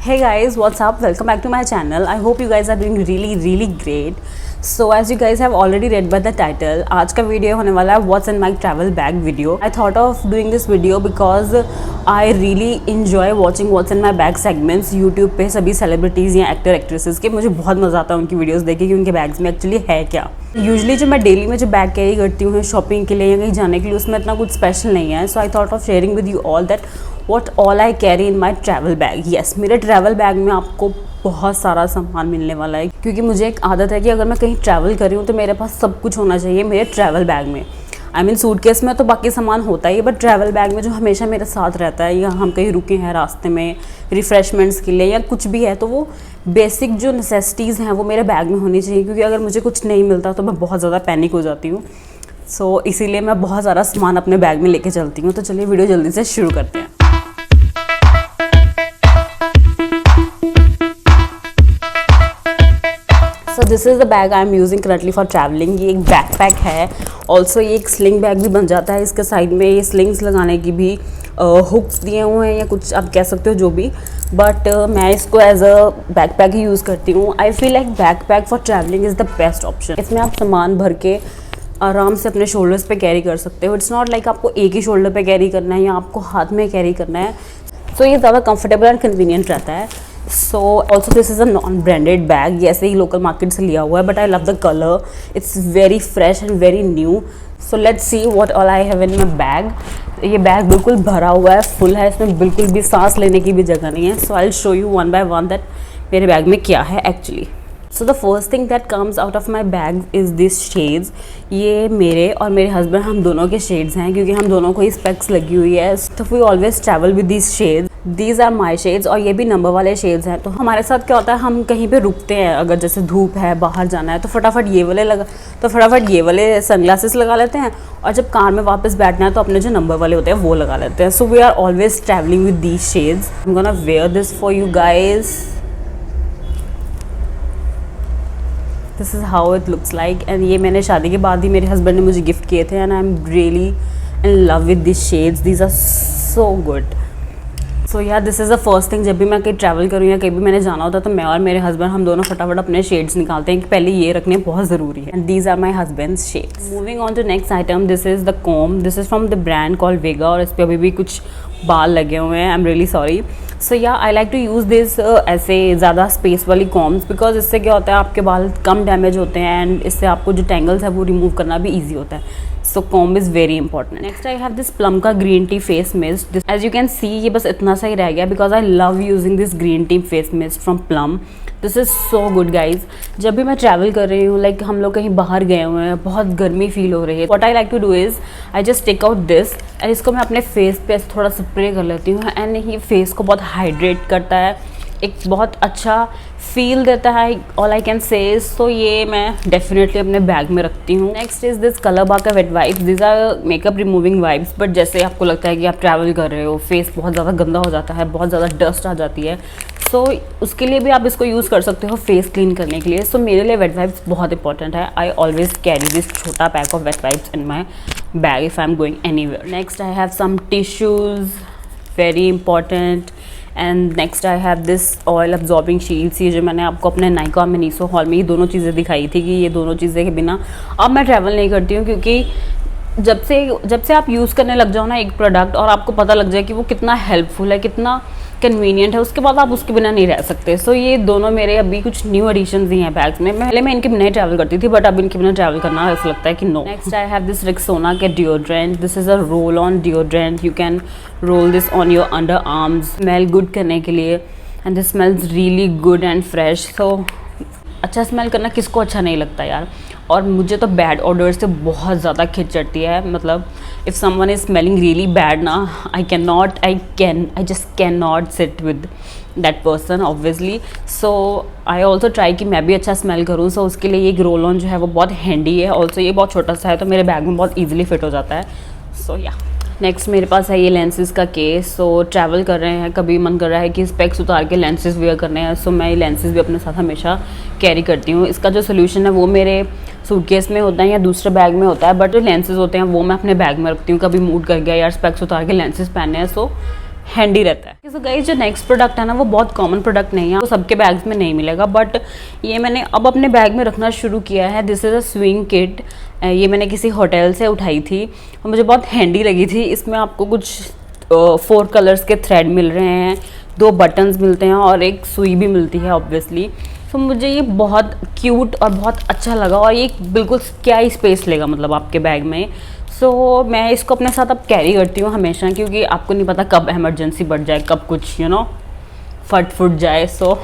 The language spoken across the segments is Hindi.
Hey guys, what's up? Welcome back to my channel. I hope you guys are doing really great. So as you guys have already read by the title, आज का वीडियो होने वाला है What's in my travel bag video. I thought of doing this video because I really enjoy watching What's in my bag segments YouTube पे सभी celebrities या actor actresses के मुझे बहुत मज़ा आता है उनकी वीडियोस देखे कि उनके बैग्स में एक्चुअली है क्या. यूजली जो मैं डेली में जो बैग कैरी करती हूँ शॉपिंग के लिए या कहीं जाने के लिए उसमें इतना कुछ स्पेशल नहीं है. So I thought of sharing with you all that what all I carry in my travel bag. Yes, मेरे ट्रैवल बैग में आपको बहुत सारा सामान मिलने वाला है क्योंकि मुझे एक आदत है कि अगर मैं कहीं ट्रैवल कर रही हूँ तो मेरे पास सब कुछ होना चाहिए मेरे ट्रैवल बैग में. आई मीन सूटकेस में तो बाकी सामान होता ही है बट ट्रैवल बैग में जो हमेशा मेरे साथ रहता है या हम कहीं रुके हैं रास्ते में रिफ़्रेशमेंट्स के लिए या कुछ भी है तो वो बेसिक जो नेसेसिटीज़ हैं वो मेरे बैग में होनी चाहिए क्योंकि अगर मुझे कुछ नहीं मिलता तो मैं बहुत ज़्यादा पैनिक हो जाती हूँ. सो इसीलिए मैं बहुत सारा सामान अपने बैग में लेके चलती हूँ. तो चलिए वीडियो जल्दी से शुरू करते हैं. सो this is the bag I am using currently for travelling. ये एक बैकपैक है. ऑल्सो ये एक स्लिंग बैग भी बन जाता है. इसके साइड में ये स्लिंग्स लगाने की भी हुक्स दिए हुए हैं या कुछ आप कह सकते हो जो भी. बट मैं इसको एज अ बैकपैक ही यूज़ करती हूँ. I feel like backpack for travelling is the best option. इसमें आप सामान भर के आराम से अपने शोल्डर्स पे कैरी कर सकते हो. इट्स नॉट लाइक आपको एक ही शोल्डर पे कैरी करना है या आपको हाथ में कैरी करना है. सो ये ज़्यादा कंफर्टेबल एंड कन्वीनियंट रहता है. So also this is a non branded bag. ये ऐसे ही लोकल मार्केट से लिया हुआ है but I love the colour. It's very fresh and very new. So let's see what all I have in my bag. ये बैग बिल्कुल भरा हुआ है, फुल है. इसमें बिल्कुल भी सांस लेने की भी जगह नहीं है. So I will show you one by one that मेरे बैग में क्या है actually. So the first thing that comes out of my bag is this shades. ये मेरे और मेरे हस्बैंड हम दोनों के शेड्स हैं क्योंकि हम दोनों को ही स्पेक्स लगी हुई है. तो we always travel with this shades. These are my shades और ये भी नंबर वाले शेड्स हैं. तो हमारे साथ क्या होता है, हम कहीं पे रुकते हैं अगर जैसे धूप है बाहर जाना है तो फटाफट ये वाले सनग्लासेस लगा लेते हैं और जब कार में वापस बैठना है तो अपने जो नंबर वाले होते हैं वो लगा लेते हैं. So we are always travelling with these shades. I am gonna wear this for you guys. This is how it looks like. And ये मैंने शादी के बाद ही मेरे हस्बैंड ने मुझे गिफ्ट किए थे and I am really in love with this shades. These are so good. So yeah this is the first thing. जब भी मैं कहीं ट्रैवल करूँ या कहीं भी मैंने जाना होता है तो मैं और मेरे हस्बैंड हम दोनों फटाफट अपने शेड्स निकालते हैं कि पहले ये रखने बहुत ज़रूरी है. And these are my husband's shades. Moving on to next item. This is the comb. This is from the brand call Vega और इस पर अभी भी कुछ बाल लगे हुए हैं. I am really sorry. So yeah I like to use this ऐसे ज़्यादा स्पेस वाली कॉम्स बिकॉज इससे क्या होता है आपके बाल कम डैमेज होते हैं एंड इससे आपको जो टेंगल्स है वो रिमूव करना भी ईजी होता है. So comb is very important. Next I have this Plum का green tea face mist. As you can see ये बस इतना सा ही रह गया because I love using this green tea face mist from Plum. This is so good guys. जब भी मैं ट्रैवल कर रही हूँ लाइक हम लोग कहीं बाहर गए हुए हैं बहुत गर्मी फील हो रही है. What I like to do is I just take out this and इसको मैं अपने फेस पे थोड़ा स्प्रे कर लेती हूँ एंड ये फेस को बहुत हाइड्रेट करता है, एक बहुत अच्छा फील देता है. All I can say. सो ये मैं डेफिनेटली अपने बैग में रखती हूँ. Next is this colour bar का wet wipes. This are makeup removing wipes but जैसे आपको लगता है कि आप ट्रैवल कर रहे हो फेस बहुत ज़्यादा गंदा हो जाता है, बहुत ज़्यादा डस्ट आ जाती है. सो उसके लिए भी आप इसको यूज़ कर सकते हो फेस क्लीन करने के लिए. सो मेरे लिए वेट वाइप्स बहुत इंपॉर्टेंट है. आई ऑलवेज कैरी दिस छोटा pack of wet wipes in my bag if I am going anywhere. Next I have some tissues, very important. And next I have this oil absorbing sheets. ये जो मैंने आपको अपने नाइका मिनीसो हॉल में ये दोनों चीज़ें दिखाई थी कि ये दोनों चीज़ें के बिना अब मैं ट्रैवल नहीं करती हूँ क्योंकि जब से आप यूज़ करने लग जाओ ना एक प्रोडक्ट और आपको पता लग जाए कि वो कितना हेल्पफुल है, कितना कन्वीनियंट है, उसके बाद आप उसके बिना नहीं रह सकते. सो ये दोनों मेरे अभी कुछ न्यू एडिशंस ही हैं बैग्स में. पहले मैं इनके बिना ही ट्रैवल करती थी बट अब इनके बिना ट्रैवल करना ऐसा लगता है कि no. Next I have this Rexona के deodorant. This is a roll on deodorant. You can roll this on your underarms smell good करने के लिए and this smells really good and fresh. So अच्छा स्मेल करना किसको अच्छा नहीं लगता यार. और मुझे तो बैड ऑर्डर से बहुत ज़्यादा खिंच चढ़ती है. मतलब if someone is smelling really bad ना I just can not sit with that person obviously. So I also try कि मैं भी अच्छा स्मेल करूँ. सो उसके लिए ये रोल ऑन जो है वो बहुत हैंडी है. ऑल्सो ये बहुत छोटा सा है तो मेरे बैग में बहुत ईजिली फिट हो जाता है. सो या नेक्स्ट मेरे पास है ये लेंसेज का केस. सो ट्रैवल कर रहे हैं, कभी मन कर रहा है कि स्पेक्स उतार के लेंसेज वेयर करने हैं. सो मैं ये लेंसेज भी अपने साथ हमेशा कैरी करती हूँ. इसका जो सोल्यूशन है वो मेरे सूटकेस में होता है या दूसरे बैग में होता है बट जो लेंसेज होते हैं वो मैं अपने बैग में रखती हूँ. कभी मूड कर गया यार स्पेक्स उतार के लेंसेज पहनने हैं सो हैंडी रहता है। सो गाइस, जो नेक्स्ट प्रोडक्ट है ना वो बहुत कॉमन प्रोडक्ट नहीं है, वो सबके बैग्स में नहीं मिलेगा, बट ये मैंने अब अपने बैग में रखना शुरू किया है। This is a swing kit. ये मैंने किसी होटल से उठाई थी और मुझे बहुत हैंडी लगी थी। इसमें आपको कुछ 4 कलर्स के थ्रेड मिल रहे हैं, 2 बटन्स मिलते हैं और एक सुई भी मिलती है ऑब्वियसली। तो मुझे ये बहुत क्यूट और बहुत अच्छा लगा, और ये बिल्कुल क्या ही स्पेस लेगा मतलब आपके बैग में। सो मैं इसको अपने साथ अब कैरी करती हूँ हमेशा, क्योंकि आपको नहीं पता कब इमरजेंसी बढ़ जाए, कब कुछ फट फुट जाए। So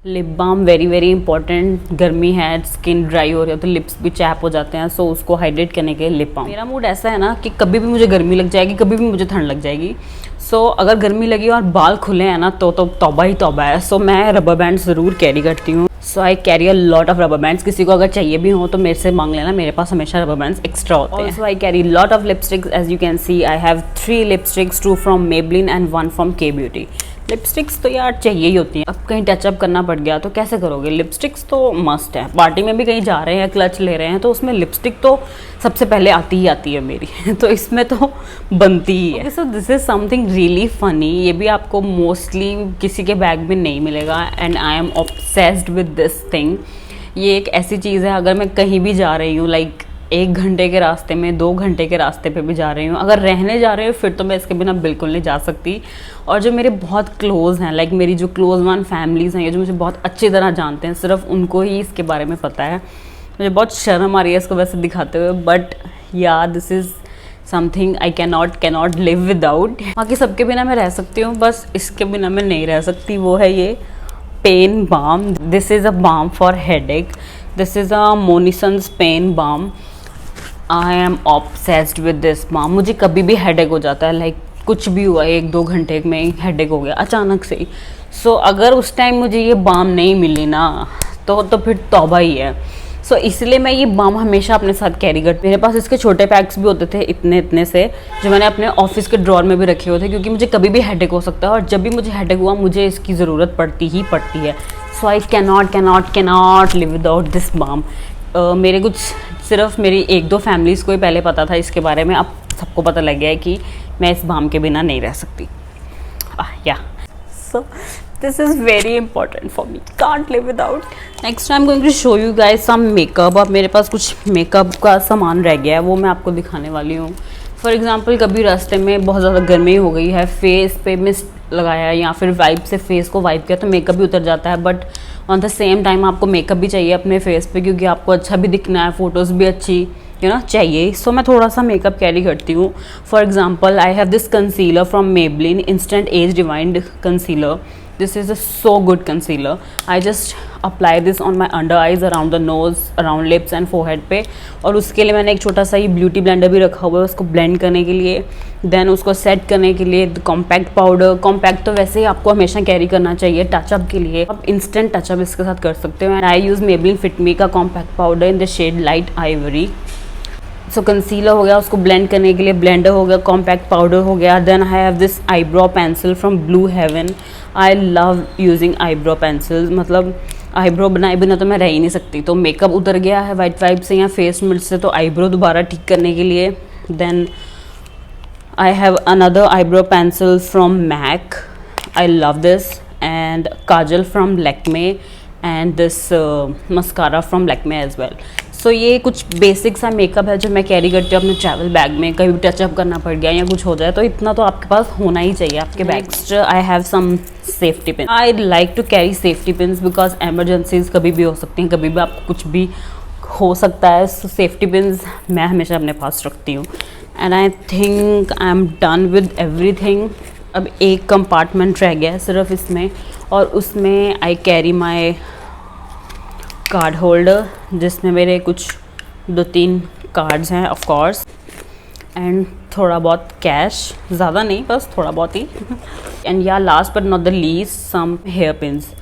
lip balm very very important. गर्मी है, स्किन ड्राई हो रही है तो लिप्स भी चैप हो जाते हैं, सो उसको हाइड्रेट करने के लिए लिप बाम। मेरा मूड ऐसा है ना कि कभी भी मुझे गर्मी लग जाएगी, कभी भी मुझे ठंड लग जाएगी। सो अगर गर्मी लगी और बाल खुले हैं ना तो तौबा ही तौबा है। सो मैं रबर बैंड ज़रूर कैरी करती हूँ। So I carry a lot of rubber bands. किसी को अगर चाहिए भी हो तो मेरे से मांग लेना, मेरे पास हमेशा रबर बैंड्स एक्स्ट्रा होते हैं। So I carry lot of lipsticks. As you can see I have 3 lipsticks, 2 from Maybelline and 1 from Kay Beauty. Lipsticks तो यार चाहिए ही होती हैं। अब कहीं टचअप करना पड़ गया तो कैसे करोगे, लिपस्टिक्स तो मस्ट है। पार्टी में भी कहीं जा रहे हैं, क्लच ले रहे हैं, तो उसमें लिपस्टिक तो सबसे पहले आती है मेरी तो इसमें तो बनती ही है। सो this is something really funny. ये भी आपको मोस्टली किसी के बैग में नहीं मिलेगा, and I am obsessed with this thing. ये एक ऐसी चीज़ है, अगर मैं कहीं भी जा रही हूँ, लाइक 1 घंटे के रास्ते में, 2 घंटे के रास्ते पे भी जा रही हूँ, अगर रहने जा रहे हो फिर तो मैं इसके बिना बिल्कुल नहीं जा सकती। और जो मेरे बहुत क्लोज़ हैं, लाइक मेरी जो क्लोज़ वन फैमिलीज़ हैं, ये जो मुझे बहुत अच्छी तरह जानते हैं, सिर्फ उनको ही इसके बारे में पता है। मुझे बहुत शर्म आ रही है इसको वैसे दिखाते हुए, बट या this is something I cannot live without. बाकी सबके बिना मैं रह सकती हूँ, बस इसके बिना मैं नहीं रह सकती। वो है ये pain balm. This is a balm for headache. This is a Monisons pain balm. I am obsessed with this balm. मुझे कभी भी हेडेक हो जाता है, लाइक कुछ भी हुआ 1-2 घंटे में हेडेक हो गया अचानक से ही। सो अगर उस टाइम मुझे ये बाम नहीं मिली ना तो फिर तौबा ही है। सो इसलिए मैं ये बाम हमेशा अपने साथ कैरी करती हूँ। मेरे पास इसके छोटे पैक्स भी होते थे इतने से, जो मैंने अपने ऑफिस के ड्रॉर में भी रखे हुए थे, क्योंकि मुझे कभी भी हेडेक हो सकता है, और जब भी मुझे हेडेक हुआ मुझे इसकी ज़रूरत पड़ती है। So I cannot live without this balm. मेरे कुछ सिर्फ मेरी 1-2 फैमिलीज़ को ही पहले पता था इसके बारे में, अब सबको पता लग गया है कि मैं इस बाम के बिना नहीं रह सकती। या so this is very important for me, can't live without. Next I am going to show you guys some makeup. अब मेरे पास कुछ मेकअप का सामान रह गया है, वो मैं आपको दिखाने वाली हूँ। फॉर एग्जाम्पल, कभी रास्ते में बहुत ज़्यादा गर्मी हो गई है, फेस पे मिस्ट लगाया या फिर वाइप से फेस को वाइप किया तो मेकअप भी उतर जाता है, but on the same time आपको मेकअप भी चाहिए अपने फेस पे, क्योंकि आपको अच्छा भी दिखना है, फ़ोटोज़ भी अच्छी चाहिए। सो मैं थोड़ा सा मेकअप कैरी करती हूँ। For example, I have this concealer from Maybelline, instant as divined concealer. This is a so good concealer. I just apply this on my under eyes, around the nose, around lips and forehead पे। और उसके लिए मैंने एक छोटा सा ही ब्यूटी ब्लेंडर भी रखा हुआ है उसको ब्लेंड करने के लिए, देन उसको सेट करने के लिए कॉम्पैक्ट पाउडर। कॉम्पैक्ट तो वैसे ही आपको हमेशा कैरी करना चाहिए टचअप के लिए, आप इंस्टेंट टचअप इसके साथ कर सकते हो। And I use Maybelline Fit Me का compact powder in the shade light ivory. So concealer हो गया, उसको ब्लेंड करने के लिए ब्लेंडर हो गया, कॉम्पैक्ट पाउडर हो गया। Then I have this eyebrow pencil from blue heaven. I love using eyebrow pencils, मतलब आईब्रो बनाए बिना तो मैं रह ही नहीं सकती। तो मेकअप उतर गया है वाइट वाइप से या फेस मिल्क से, तो आईब्रो दोबारा ठीक करने के लिए then I have another eyebrow pencil from MAC. I love this. And kajal from Lakme and this mascara from Lakme as well. So ये कुछ बेसिक सा मेकअप है जो मैं कैरी करती हूँ अपने ट्रैवल बैग में। कभी टचअप करना पड़ गया या कुछ हो जाए तो इतना तो आपके पास होना ही चाहिए आपके bag. Next I have some safety pin. I like to carry safety pins because emergencies कभी भी हो सकती हैं, कभी भी आपको कुछ भी हो सकता है। सो सेफ्टी पिन्स मैं हमेशा अपने पास रखती हूँ। And I think I am done with everything. अब एक कंपार्टमेंट रह गया है सिर्फ इसमें, और उसमें I carry my card holder जिसमें मेरे कुछ 2-3 कार्ड्स हैं ऑफ कोर्स, एंड थोड़ा बहुत कैश, ज़्यादा नहीं बस थोड़ा बहुत ही। एंड या last but not the least some hair pins.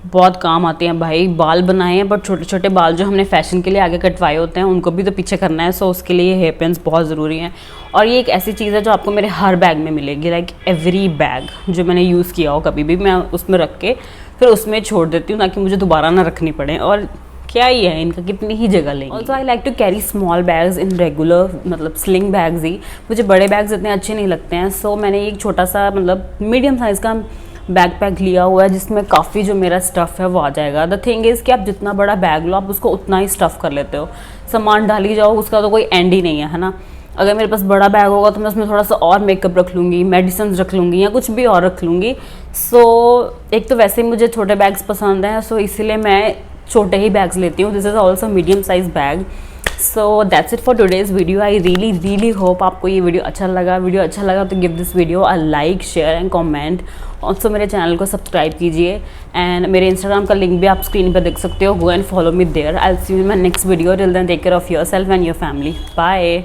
बहुत काम आते हैं भाई। बाल बनाए हैं बट छोटे छोटे बाल जो हमने फैशन के लिए आगे कटवाए होते हैं उनको भी तो पीछे करना है, सो उसके लिए हेयर पिन्स बहुत ज़रूरी हैं। और ये एक ऐसी चीज़ है जो आपको मेरे हर बैग में मिलेगी, लाइक एवरी बैग जो मैंने यूज़ किया हो कभी भी मैं उसमें रख के फिर उसमें छोड़ देती हूँ ताकि मुझे दोबारा ना रखनी पड़े। और क्या ही है इनका, कितनी ही जगह लेंगे। Also I like to carry small bags in regular, मतलब स्लिंग बैग्स ही, मुझे बड़े बैग्स इतने अच्छे नहीं लगते हैं। सो मैंने एक छोटा सा मतलब मीडियम साइज़ का बैकपैक लिया हुआ है जिसमें काफ़ी जो मेरा स्टफ़ है वो आ जाएगा। द थिंग इज़ कि आप जितना बड़ा बैग लो आप उसको उतना ही स्टफ़ कर लेते हो, सामान डाल ही जाओ, उसका तो कोई एंड ही नहीं है ना। अगर मेरे पास बड़ा बैग होगा तो मैं उसमें थोड़ा सा और मेकअप रख लूँगी, मेडिसिन रख लूँगी या कुछ भी और रख लूँगी। सो एक तो वैसे ही मुझे छोटे बैग्स पसंद हैं, सो इसीलिए मैं छोटे ही बैग्स लेती हूँ। This is also medium size bag. So that's it for today's video. I really hope आपको ये वीडियो अच्छा लगा तो give this video a like, share and comment. Also मेरे चैनल को सब्सक्राइब कीजिए एंड मेरे इंस्टाग्राम का लिंक भी आप स्क्रीन पर देख सकते हो। Go and follow me there. I will see you in my next video. Till then take care of yourself and your family. Bye.